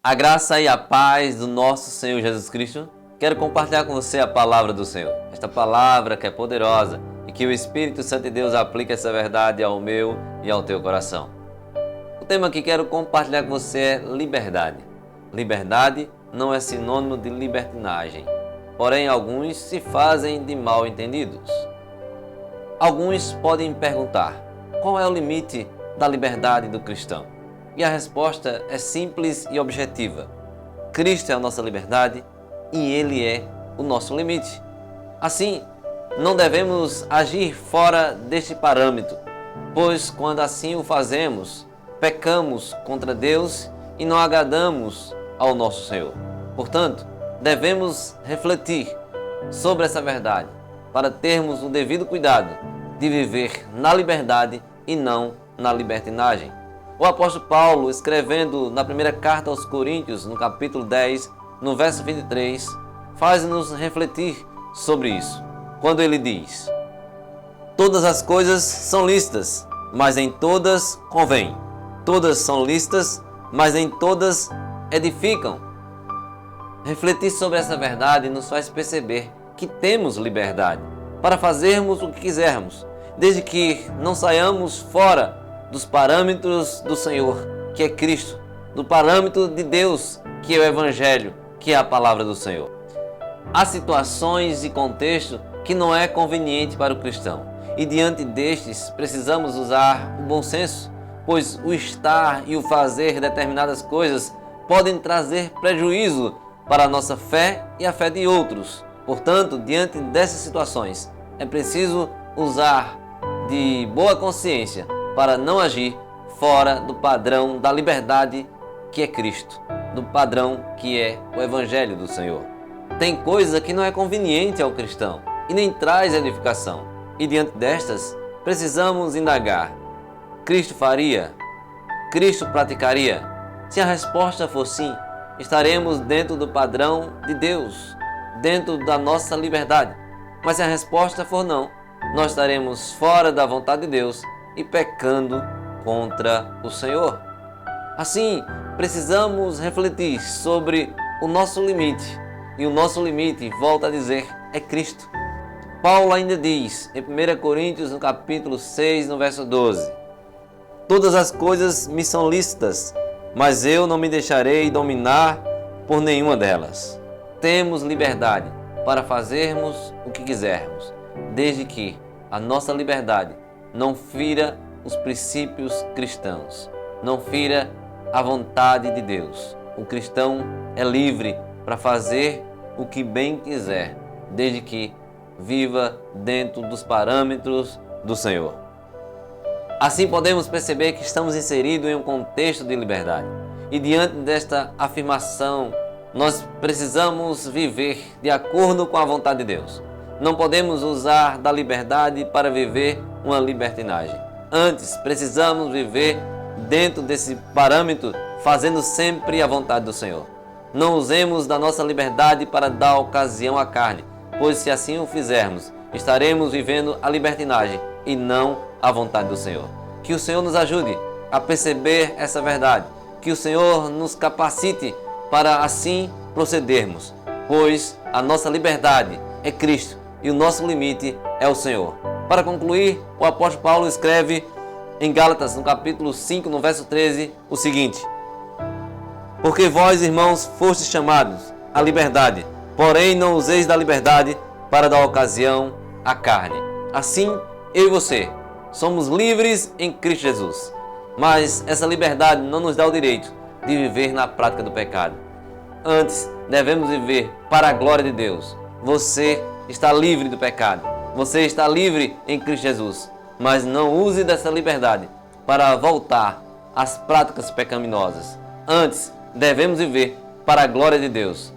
A graça e a paz do nosso Senhor Jesus Cristo. Quero compartilhar com você a palavra do Senhor. Esta palavra que é poderosa e que o Espírito Santo de Deus aplique essa verdade ao meu e ao teu coração. O tema que quero compartilhar com você é liberdade. Liberdade não é sinônimo de libertinagem, porém alguns se fazem de mal entendidos. Alguns podem perguntar: qual é o limite da liberdade do cristão? E a resposta é simples e objetiva. Cristo é a nossa liberdade e Ele é o nosso limite. Assim, não devemos agir fora deste parâmetro, pois quando assim o fazemos, pecamos contra Deus e não agradamos ao nosso Senhor. Portanto, devemos refletir sobre essa verdade para termos o devido cuidado de viver na liberdade e não na libertinagem. O apóstolo Paulo, escrevendo na primeira carta aos Coríntios, no capítulo 10, no verso 23, faz-nos refletir sobre isso, quando ele diz: todas as coisas são lícitas, mas em todas convém. Todas são lícitas, mas em todas edificam. Refletir sobre essa verdade nos faz perceber que temos liberdade para fazermos o que quisermos, desde que não saiamos fora dos parâmetros do Senhor, que é Cristo, do parâmetro de Deus, que é o Evangelho, que é a palavra do Senhor. Há situações e contexto que não é conveniente para o cristão, e diante destes precisamos usar o bom senso, pois o estar e o fazer determinadas coisas podem trazer prejuízo para a nossa fé e a fé de outros. Portanto, diante dessas situações, é preciso usar de boa consciência para não agir fora do padrão da liberdade que é Cristo, do padrão que é o Evangelho do Senhor. Tem coisa que não é conveniente ao cristão e nem traz edificação. E diante destas, precisamos indagar: Cristo faria? Cristo praticaria? Se a resposta for sim, estaremos dentro do padrão de Deus, dentro da nossa liberdade. Mas se a resposta for não, nós estaremos fora da vontade de Deus e pecando contra o Senhor. Assim, precisamos refletir sobre o nosso limite. E o nosso limite, volta a dizer, é Cristo. Paulo ainda diz, em 1 Coríntios, no capítulo 6, no verso 12: todas as coisas me são lícitas, mas eu não me deixarei dominar por nenhuma delas. Temos liberdade para fazermos o que quisermos, desde que a nossa liberdade não fira os princípios cristãos, não fira a vontade de Deus. O cristão é livre para fazer o que bem quiser, desde que viva dentro dos parâmetros do Senhor. Assim podemos perceber que estamos inseridos em um contexto de liberdade. E diante desta afirmação, nós precisamos viver de acordo com a vontade de Deus. Não podemos usar da liberdade para viver uma libertinagem. Antes, precisamos viver dentro desse parâmetro, fazendo sempre a vontade do Senhor. Não usemos da nossa liberdade para dar ocasião à carne, pois se assim o fizermos, estaremos vivendo a libertinagem e não a vontade do Senhor. Que o Senhor nos ajude a perceber essa verdade, que o Senhor nos capacite para assim procedermos, pois a nossa liberdade é Cristo e o nosso limite é o Senhor. Para concluir, o apóstolo Paulo escreve em Gálatas, no capítulo 5, no verso 13, o seguinte: porque vós, irmãos, fostes chamados à liberdade, porém não useis da liberdade para dar ocasião à carne. Assim, eu e você somos livres em Cristo Jesus, mas essa liberdade não nos dá o direito de viver na prática do pecado. Antes, devemos viver para a glória de Deus. Você está livre do pecado. Você está livre em Cristo Jesus. Mas não use dessa liberdade para voltar às práticas pecaminosas. Antes, devemos viver para a glória de Deus.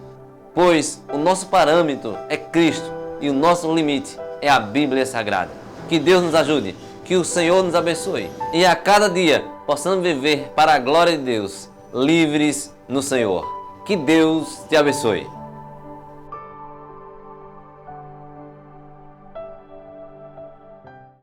Pois o nosso parâmetro é Cristo e o nosso limite é a Bíblia Sagrada. Que Deus nos ajude, que o Senhor nos abençoe e a cada dia possamos viver para a glória de Deus, livres no Senhor. Que Deus te abençoe.